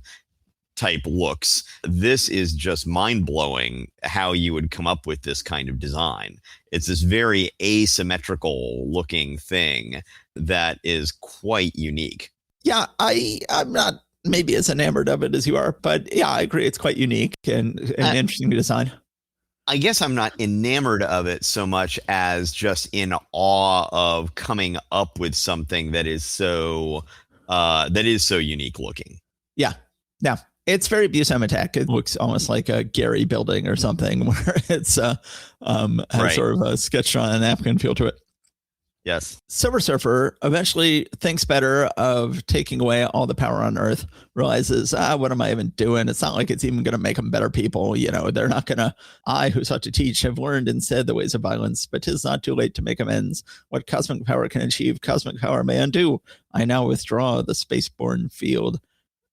type looks, this is just mind-blowing how you would come up with this kind of design. It's this very asymmetrical looking thing that is quite unique. Yeah, I'm not maybe as enamored of it as you are, but yeah, I agree. It's quite unique and interesting design. I guess I'm not enamored of it so much as just in awe of coming up with something that is so unique looking. Yeah. Yeah. It's very Buscema-tech. It looks almost like a Gary building or something where it's has sort of a sketched on a napkin feel to it. Yes. Silver Surfer eventually thinks better of taking away all the power on Earth, realizes, what am I even doing? It's not like it's even going to make them better people. They're not going to, I who sought to teach have learned instead the ways of violence, but 'tis not too late to make amends. What cosmic power can achieve, cosmic power may undo. I now withdraw the spaceborne field.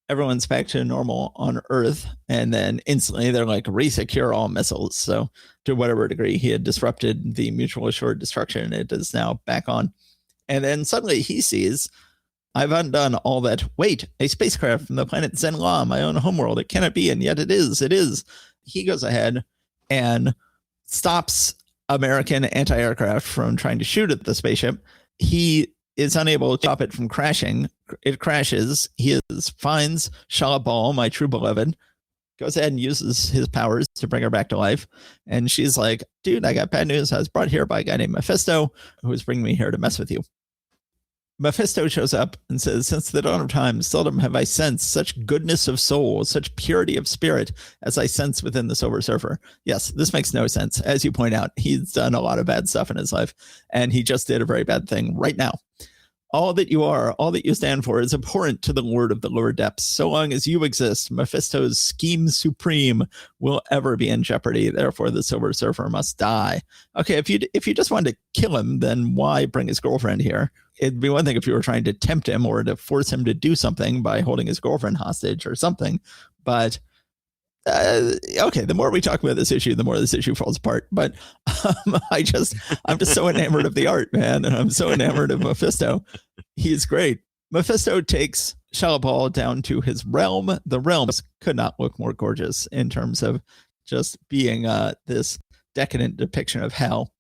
Everyone's back to normal on Earth, and then instantly they're like, resecure all missiles. So to whatever degree he had disrupted the mutual assured destruction, it is now back on. And then suddenly he sees, I've undone all that. Wait, a spacecraft from the planet Zenn-La, my own homeworld. It cannot be, and yet it is. It is. He goes ahead and stops American anti-aircraft from trying to shoot at the spaceship. He is unable to stop it from crashing. It crashes. He finds Shala Ball, my true beloved, goes ahead and uses his powers to bring her back to life. And she's like, dude, I got bad news. I was brought here by a guy named Mephisto, who is bringing me here to mess with you. Mephisto shows up and says, since the dawn of time, seldom have I sensed such goodness of soul, such purity of spirit as I sense within the Silver Surfer. Yes, this makes no sense. As you point out, he's done a lot of bad stuff in his life, and he just did a very bad thing right now. All that you are, all that you stand for is abhorrent to the Lord of the lower depths. So long as you exist, Mephisto's scheme supreme will ever be in jeopardy. Therefore, the Silver Surfer must die. Okay, if you just wanted to kill him, then why bring his girlfriend here? It'd be one thing if you were trying to tempt him or to force him to do something by holding his girlfriend hostage or something. But okay, the more we talk about this issue, the more this issue falls apart. But I'm just so enamored of the art, man, and I'm so enamored of Mephisto. He's great. Mephisto takes Shala Ball down to his realm. The realms could not look more gorgeous in terms of just being this decadent depiction of hell.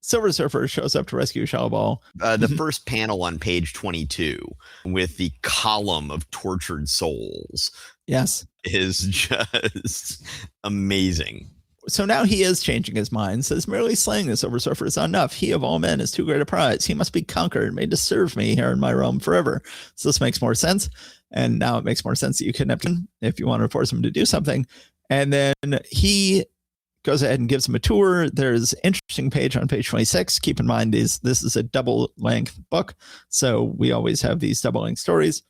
Silver Surfer shows up to rescue Shala Ball. The first panel on page 22 with the column of tortured souls. Yes. Is just amazing. So now he is changing his mind, says merely slaying the Silver Surfer is not enough. He of all men is too great a prize. He must be conquered, made to serve me here in my realm forever. So this makes more sense. And now it makes more sense that you kidnapped him if you want to force him to do something. And then he goes ahead and gives him a tour. There's an interesting page on page 26. Keep in mind, this is a double-length book, so we always have these double-length stories.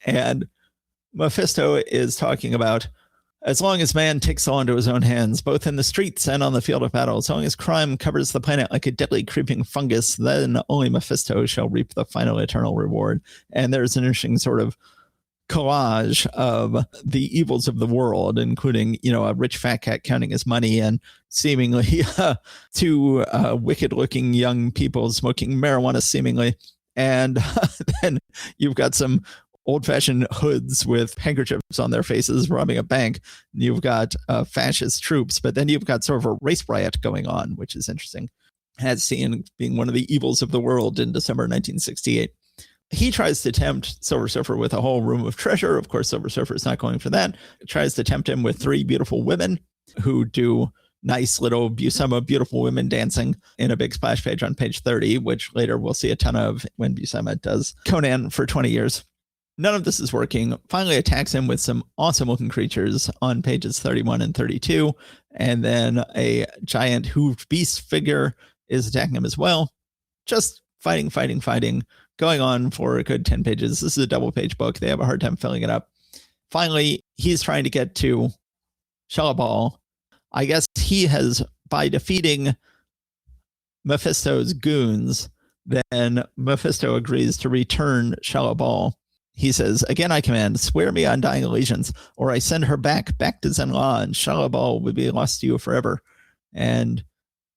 And Mephisto is talking about, as long as man takes the law into his own hands, both in the streets and on the field of battle, as long as crime covers the planet like a deadly creeping fungus, then only Mephisto shall reap the final eternal reward. And there's an interesting sort of collage of the evils of the world, including, a rich fat cat counting his money and seemingly two wicked-looking young people smoking marijuana, seemingly. And then you've got some old-fashioned hoods with handkerchiefs on their faces robbing a bank. You've got fascist troops, but then you've got sort of a race riot going on, which is interesting, as seen being one of the evils of the world in December 1968. He tries to tempt Silver Surfer with a whole room of treasure. Of course, Silver Surfer is not going for that. He tries to tempt him with 3 beautiful women who do nice little Buscema beautiful women dancing in a big splash page on page 30, which later we'll see a ton of when Buscema does Conan for 20 years. None of this is working. Finally attacks him with some awesome looking creatures on pages 31 and 32. And then a giant hooved beast figure is attacking him as well. Just fighting, going on for a good 10 pages. This is a double page book. They have a hard time filling it up. Finally, he's trying to get to Shellaball. I guess he has, by defeating Mephisto's goons, then Mephisto agrees to return Shellaball. He says, again, I command, swear me undying allegiance, or I send her back to Zenla, and Shellaball would be lost to you forever. And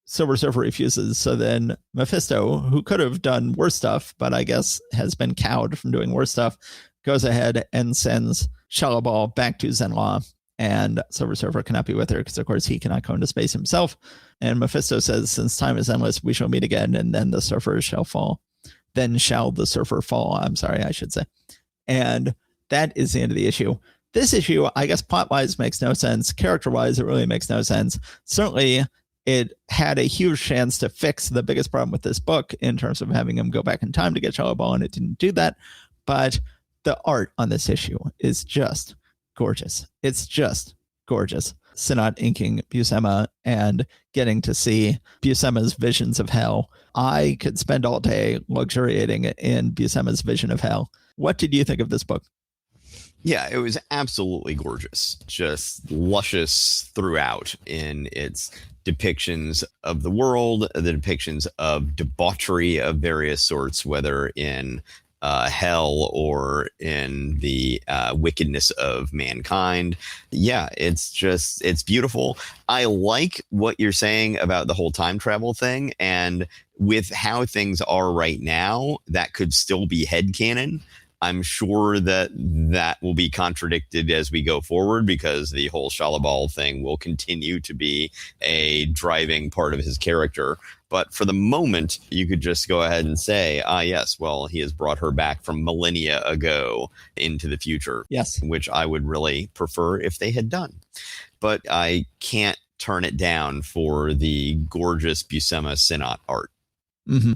Silver Surfer refuses. So then Mephisto, who could have done worse stuff, but I guess has been cowed from doing worse stuff, goes ahead and sends Shellaball back to Zenla. And Silver Surfer cannot be with her because, of course, he cannot go into space himself. And Mephisto says, since time is endless, we shall meet again, and then the surfer shall fall. Then shall the surfer fall. I'm sorry, I should say. And that is the end of the issue. This issue, I guess, plot-wise makes no sense. Character-wise, it really makes no sense. Certainly, it had a huge chance to fix the biggest problem with this book in terms of having him go back in time to get Shellaball, and it didn't do that. But the art on this issue is just gorgeous. It's just gorgeous. Sinnott inking Buscema and getting to see Buscema's visions of hell. I could spend all day luxuriating in Buscema's vision of hell. What did you think of this book? Yeah, it was absolutely gorgeous. Just luscious throughout in its depictions of the world, the depictions of debauchery of various sorts, whether in hell or in the wickedness of mankind. Yeah, it's beautiful. I like what you're saying about the whole time travel thing, and with how things are right now, that could still be headcanon. I'm sure that will be contradicted as we go forward, because the whole Shellaball thing will continue to be a driving part of his character. But for the moment, you could just go ahead and say, yes, well, he has brought her back from millennia ago into the future. Yes. Which I would really prefer if they had done. But I can't turn it down for the gorgeous Buscema Sinnott art. Mm-hmm.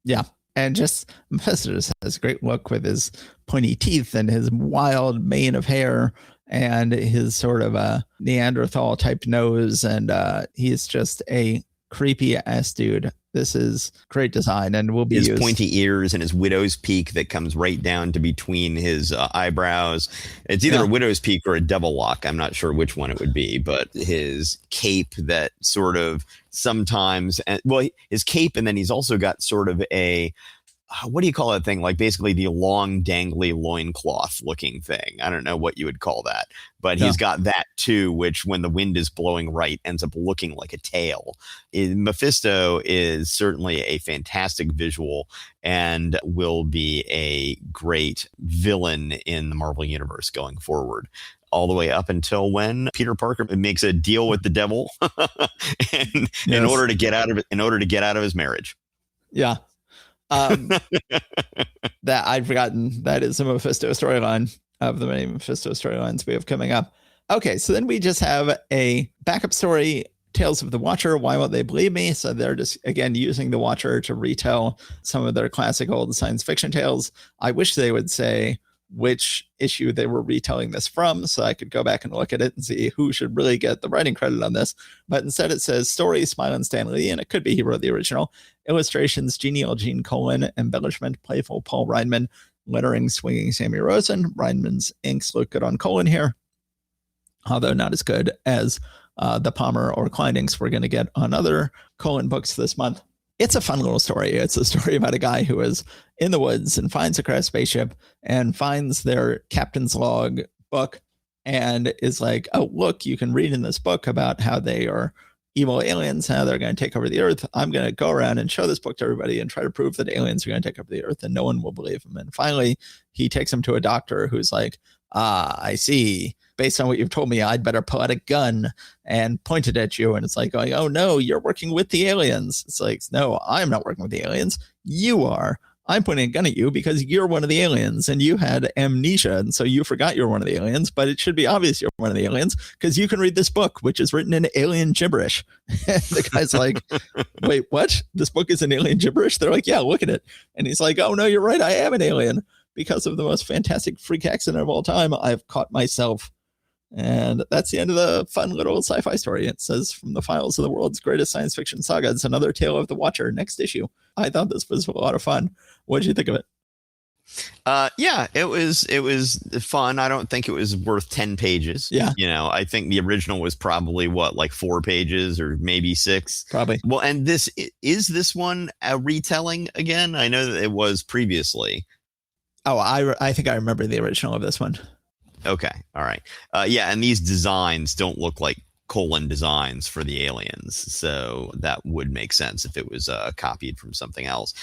Yeah. And just Mephisto has a great look with his pointy teeth and his wild mane of hair and his sort of a Neanderthal type nose. And he's just a creepy ass dude. This is great design and will be his used. Pointy ears and his widow's peak that comes right down to between his eyebrows. It's either a widow's peak or a double lock. I'm not sure which one it would be, but his cape that sort of sometimes, his cape, and then he's also got sort of a, what do you call that thing? Like basically the long dangly loincloth looking thing. I don't know what you would call that, but he's got that too, which when the wind is blowing right ends up looking like a tail. Mephisto is certainly a fantastic visual and will be a great villain in the Marvel Universe going forward. All the way up until when Peter Parker makes a deal with the devil in order to get out of his marriage. Yeah. That I'd forgotten. That is a Mephisto storyline of the many Mephisto storylines we have coming up. Okay, so then we just have a backup story, Tales of the Watcher, Why Won't They Believe Me? So they're just, again, using the Watcher to retell some of their classic old science fiction tales. I wish they would say, which issue they were retelling this from, so I could go back and look at it and see who should really get the writing credit on this. But instead it says story, Smile and Stan Lee, and it could be he wrote the original. Illustrations, genial Gene Colan. Embellishment, playful Paul Reidman. Lettering, swinging Sammy Rosen. Reidman's inks look good on Colan here, although not as good as the Palmer or Klein inks we're going to get on other Colan books this month. It's a fun little story. It's a story about a guy who is in the woods and finds a crashed spaceship and finds their captain's log book and is like, oh, look, you can read in this book about how they are evil aliens, how they're going to take over the earth. I'm going to go around and show this book to everybody and try to prove that aliens are going to take over the earth, and no one will believe him. And finally, he takes him to a doctor who's like, I see. Based on what you've told me, I'd better pull out a gun, and pointed at you. And it's like, going, oh, no, you're working with the aliens. It's like, no, I'm not working with the aliens. You are. I'm pointing a gun at you because you're one of the aliens and you had amnesia. And so you forgot you're one of the aliens, but it should be obvious you're one of the aliens because you can read this book, which is written in alien gibberish. And the guy's like, wait, what? This book is in alien gibberish? They're like, yeah, look at it. And he's like, oh, no, you're right. I am an alien. Because of the most fantastic freak accident of all time, I've caught myself. And that's the end of the fun little sci-fi story. It says, from the files of the world's greatest science fiction saga, it's another tale of the Watcher, next issue. I thought this was a lot of fun. What did you think of it? Yeah, it was fun. I don't think it was worth 10 pages. Yeah. I think the original was probably like 4 pages or maybe 6. Probably. Well, and this one a retelling again? I know that it was previously. Oh, I think I remember the original of this one. Okay. All right. Yeah. And these designs don't look like Colan designs for the aliens. So that would make sense if it was copied from something else.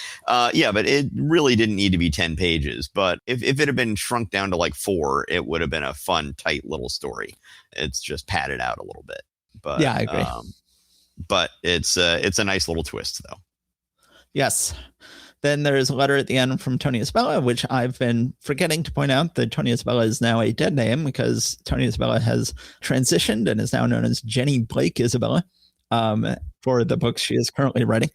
Yeah, but it really didn't need to be 10 pages. But if it had been shrunk down to like 4, it would have been a fun, tight little story. It's just padded out a little bit. But yeah, I agree. But it's a nice little twist, though. Yes. Then there's a letter at the end from Tony Isabella, which I've been forgetting to point out that Tony Isabella is now a dead name because Tony Isabella has transitioned and is now known as Jenny Blake Isabella for the books she is currently writing.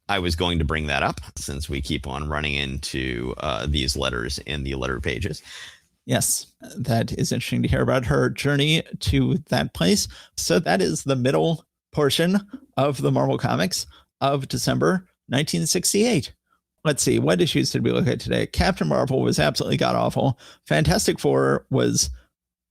I was going to bring that up since we keep on running into these letters in the letter pages. Yes, that is interesting to hear about her journey to that place. So that is the middle portion of the Marvel Comics of December 1968. Let's see, what issues did we look at today? Captain Marvel was absolutely god-awful. Fantastic Four was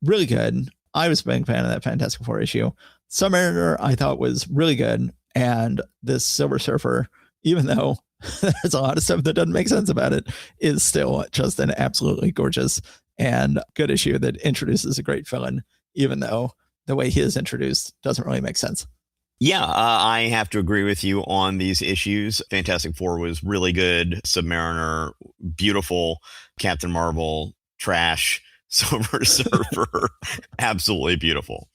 really good. I was a big fan of that Fantastic Four issue. Submariner, I thought, was really good. And this Silver Surfer, even though there's a lot of stuff that doesn't make sense about it, is still just an absolutely gorgeous and good issue that introduces a great villain, even though the way he is introduced doesn't really make sense. Yeah, I have to agree with you on these issues. Fantastic Four was really good. Submariner, beautiful. Captain Marvel, trash. Silver Surfer, absolutely beautiful.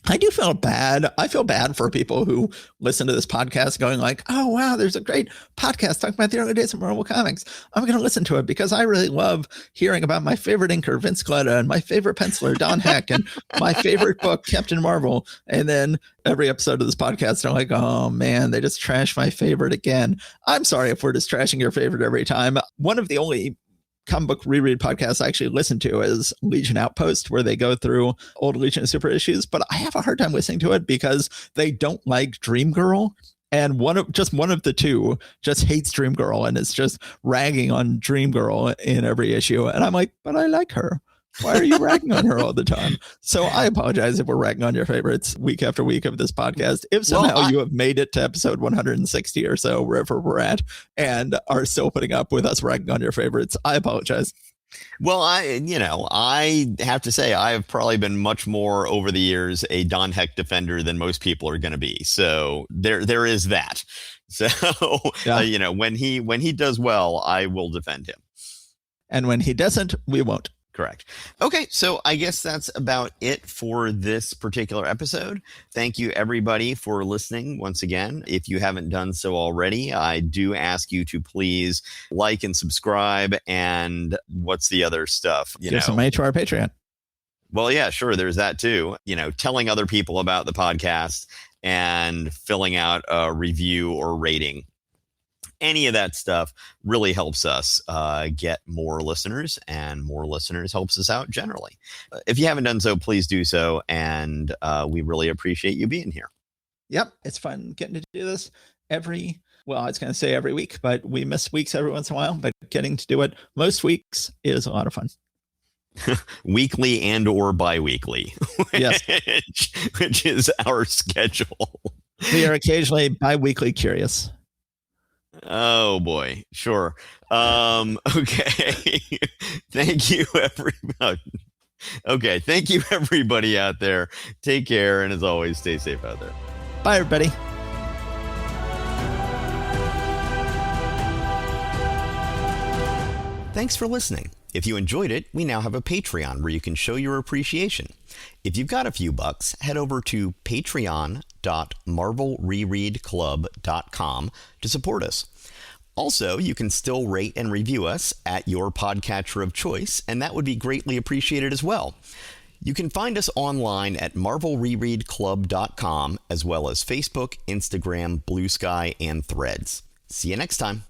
I do feel bad. I feel bad for people who listen to this podcast going like, oh, wow, there's a great podcast talking about the early days of Marvel Comics. I'm going to listen to it because I really love hearing about my favorite inker, Vince Colletta, and my favorite penciler, Don Heck, and my favorite book, Captain Marvel. And then every episode of this podcast, they're like, oh, man, they just trashed my favorite again. I'm sorry if we're just trashing your favorite every time. One of the only comic book reread podcast I actually listen to is Legion Outpost, where they go through old Legion super issues, but I have a hard time listening to it because they don't like Dream Girl, and one of the two just hates Dream Girl and is just ragging on Dream Girl in every issue, and I'm like, but I like her. Why are you ragging on her all the time? So I apologize if we're ragging on your favorites week after week of this podcast. If somehow you have made it to episode 160 or so, wherever we're at, and are still putting up with us ragging on your favorites, I apologize. Well, I have to say I've probably been much more over the years a Don Heck defender than most people are going to be. So there is that. So, yeah. When he does well, I will defend him. And when he doesn't, we won't. Correct. Okay, so I guess that's about it for this particular episode. Thank you, everybody, for listening once again. If you haven't done so already, I do ask you to please like and subscribe. And what's the other stuff? Give some money to our Patreon. Well, yeah, sure. There's that, too. Telling other people about the podcast and filling out a review or rating. any of that stuff really helps us get more listeners, and more listeners helps us out generally. If you haven't done so, please do so. And we really appreciate you being here. Yep. It's fun getting to do this I was going to say every week, but we miss weeks every once in a while, but getting to do it most weeks is a lot of fun. Weekly and or bi-weekly, yes, which is our schedule. We are occasionally bi-weekly curious. Oh boy, sure. Okay. Thank you, everybody. Okay, thank you, everybody out there. Take care, and as always, stay safe out there. Bye, everybody. Thanks for listening. If you enjoyed it, we now have a Patreon where you can show your appreciation. If you've got a few bucks, head over to patreon.marvelrereadclub.com to support us. Also, you can still rate and review us at your podcatcher of choice, and that would be greatly appreciated as well. You can find us online at marvelrereadclub.com, as well as Facebook, Instagram, Blue Sky, and Threads. See you next time.